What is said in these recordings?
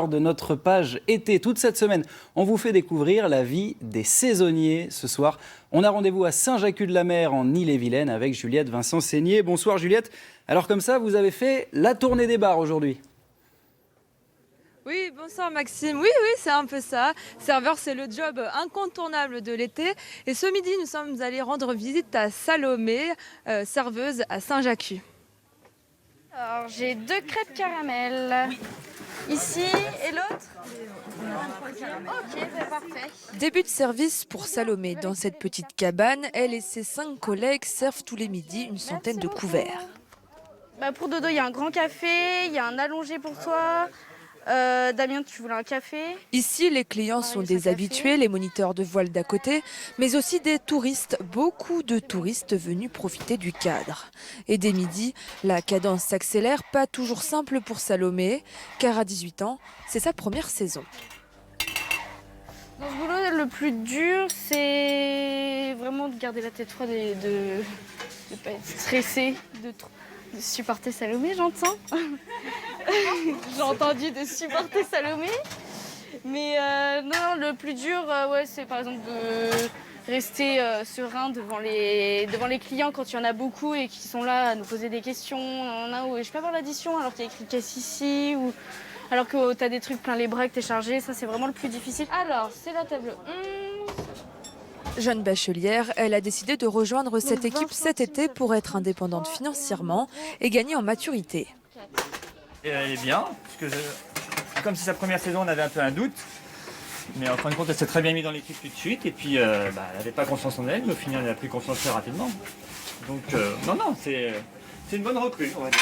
De notre page été. Toute cette semaine, on vous fait découvrir la vie des saisonniers. Ce soir, on a rendez-vous à Saint-Jacques-de-la-Mer en Ille-et-Vilaine avec Juliette Vincent-Seigné. Bonsoir Juliette. Alors comme ça, vous avez fait la tournée des bars aujourd'hui. Oui, bonsoir Maxime. Oui, c'est un peu ça. Serveur, c'est le job incontournable de l'été. Et ce midi, nous sommes allés rendre visite à Salomé, serveuse à Saint-Jacques. Alors, j'ai 2 crêpes caramel. Oui. Ici et l'autre. Ok, parfait. Début de service pour Salomé. Dans cette petite cabane, elle et ses 5 collègues servent tous les midis une centaine de couverts. Pour Dodo, il y a un grand café, il y a un allongé pour toi. Damien, tu voulais un café? Ici, les clients sont des habitués, les moniteurs de voile d'à côté, mais aussi des touristes, beaucoup de touristes venus profiter du cadre. Et dès midi, la cadence s'accélère, pas toujours simple pour Salomé, car à 18 ans, c'est sa première saison. Dans ce boulot, le plus dur, c'est vraiment de garder la tête froide et de ne pas être stressé, de supporter Salomé, j'entends. J'ai entendu de supporter Salomé. Mais non, le plus dur, c'est par exemple de rester serein devant les clients quand il y en a beaucoup et qui sont là à nous poser des questions. Il y en a où je peux avoir l'addition alors qu'il y a écrit caisse ici, ou alors que tu as des trucs plein les bras que tu es chargé. Ça, c'est vraiment le plus difficile. Alors, c'est la table 11. Jeune bachelière, elle a décidé de rejoindre cette équipe cet été pour être indépendante financièrement et gagner en maturité. Et elle est bien, parce que comme c'est sa première saison, on avait un peu un doute. Mais en fin de compte, elle s'est très bien mise dans l'équipe tout de suite. Et puis, elle n'avait pas confiance en elle, mais au final, elle a pris confiance très rapidement. Donc, non, c'est une bonne recrue, on va dire.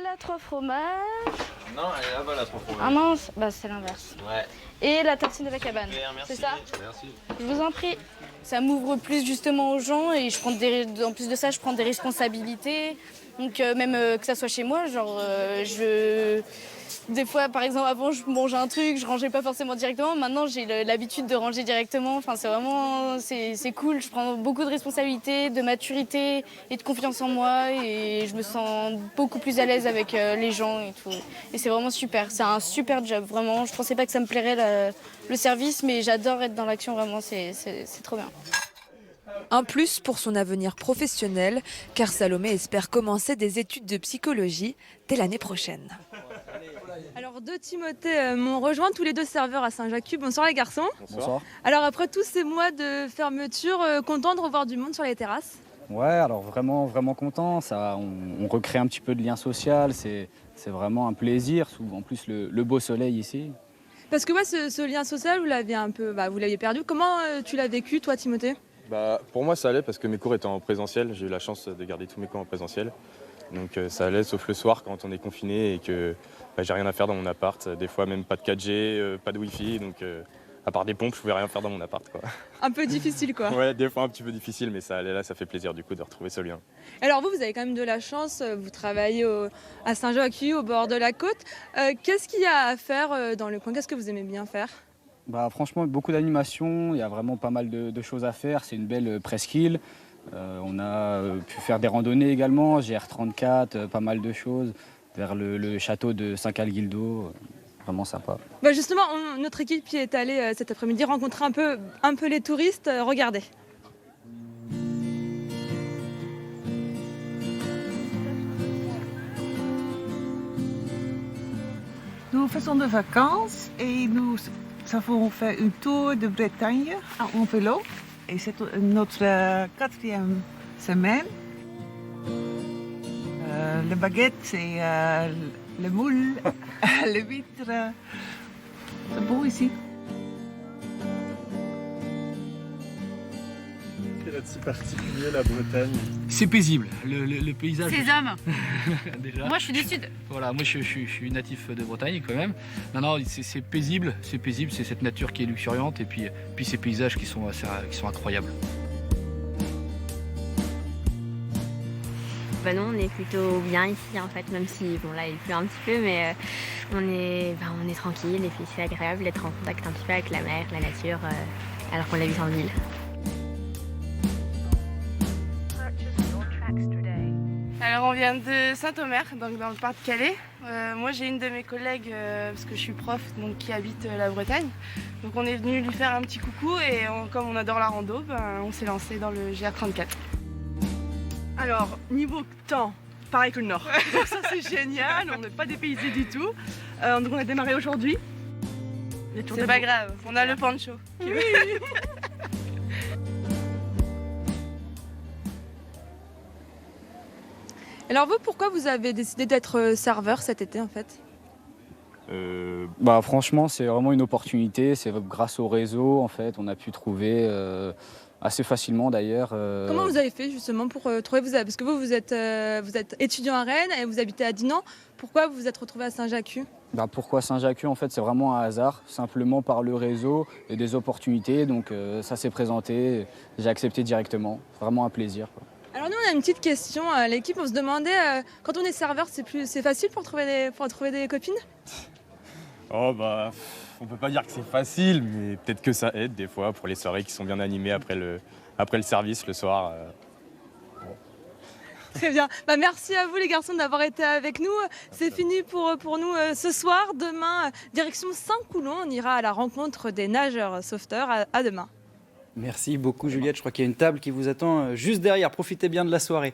La 3 fromages. Non, elle est là-bas, la 3 fromages. Ah non, c'est l'inverse. Ouais. Et la tartine de la cabane. Merci, c'est ça? Merci. Je vous en prie. Ça m'ouvre plus justement aux gens et en plus de ça, je prends des responsabilités. Donc même que ça soit chez moi, des fois, par exemple, avant, je mangeais un truc, je rangeais pas forcément directement. Maintenant, j'ai l'habitude de ranger directement. Enfin, c'est cool. Je prends beaucoup de responsabilités, de maturité et de confiance en moi. Et je me sens beaucoup plus à l'aise avec les gens et tout. Et c'est vraiment super. C'est un super job, vraiment. Je pensais pas que ça me plairait le service, mais j'adore être dans l'action, vraiment. C'est trop bien. Un plus pour son avenir professionnel, car Salomé espère commencer des études de psychologie dès l'année prochaine. Alors deux Timothée m'ont rejoint, tous les deux serveurs à Saint-Jacques. Bonsoir les garçons. Bonsoir. Alors après tous ces mois de fermeture, content de revoir du monde sur les terrasses? Ouais, alors vraiment content. Ça, on recrée un petit peu de lien social. C'est vraiment un plaisir. En plus le beau soleil ici. Parce que ce lien social, vous l'aviez perdu. Comment tu l'as vécu toi Timothée? Pour moi ça allait parce que mes cours étaient en présentiel, j'ai eu la chance de garder tous mes cours en présentiel. Donc ça allait sauf le soir quand on est confiné et que j'ai rien à faire dans mon appart. Des fois même pas de 4G, pas de Wi-Fi, donc à part des pompes je pouvais rien faire dans mon appart, quoi. Un peu difficile quoi. Ouais, des fois un petit peu difficile mais ça allait, là ça fait plaisir du coup de retrouver ce lien. Alors vous avez quand même de la chance, vous travaillez à Saint-Jacques, au bord de la côte. Qu'est-ce qu'il y a à faire dans le coin? Qu'est-ce que vous aimez bien faire? Franchement, beaucoup d'animations, il y a vraiment pas mal de choses à faire. C'est une belle presqu'île. On a pu faire des randonnées également, GR34, pas mal de choses, vers le château de Saint-Calguildo. Vraiment sympa. Justement, notre équipe y est allée cet après-midi rencontrer un peu les touristes. Regardez. Nous faisons des vacances et nous avons fait un tour de Bretagne en vélo. Et c'est notre 4e semaine. Le baguette, c'est le moule, le huître. C'est beau ici. Quel est si particulier la Bretagne? C'est paisible, le paysage. Ces hommes. Déjà. Moi, je suis du sud. Voilà, moi je suis natif de Bretagne quand même. Non, c'est paisible, c'est cette nature qui est luxuriante et puis ces paysages qui sont incroyables. Non, on est plutôt bien ici en fait, même si là il pleut un petit peu, mais on est tranquille et puis c'est agréable d'être en contact un petit peu avec la mer, la nature, alors qu'on l'habite en ville. Alors on vient de Saint-Omer, donc dans le Pas-de-Calais. Moi j'ai une de mes collègues, parce que je suis prof, donc, qui habite la Bretagne. Donc on est venu lui faire un petit coucou et comme on adore la rando, on s'est lancé dans le GR34. Alors, niveau temps, pareil que le Nord. Donc ça c'est génial, on n'est pas dépaysé du tout. Donc on a démarré aujourd'hui. C'est pas grave, on a le poncho. Oui. Alors vous, pourquoi vous avez décidé d'être serveur cet été en fait? Franchement, c'est vraiment une opportunité. C'est grâce au réseau, en fait, on a pu trouver assez facilement d'ailleurs. Comment vous avez fait justement pour trouver parce que vous êtes étudiant à Rennes et vous habitez à Dinan. Pourquoi vous vous êtes retrouvé à Saint-Jacques? Pourquoi Saint-Jacques? En fait, c'est vraiment un hasard, simplement par le réseau et des opportunités. Donc ça s'est présenté, j'ai accepté directement. Vraiment un plaisir, quoi. Alors nous, on a une petite question. L'équipe, on se demandait, quand on est serveur, c'est facile pour trouver des copines? On peut pas dire que c'est facile, mais peut-être que ça aide des fois pour les soirées qui sont bien animées après le service le soir. Très bien. Merci à vous les garçons d'avoir été avec nous. C'est fini pour nous ce soir. Demain, direction Saint-Coulon. On ira à la rencontre des nageurs sauveteurs. À demain. Merci beaucoup Juliette, je crois qu'il y a une table qui vous attend juste derrière. Profitez bien de la soirée.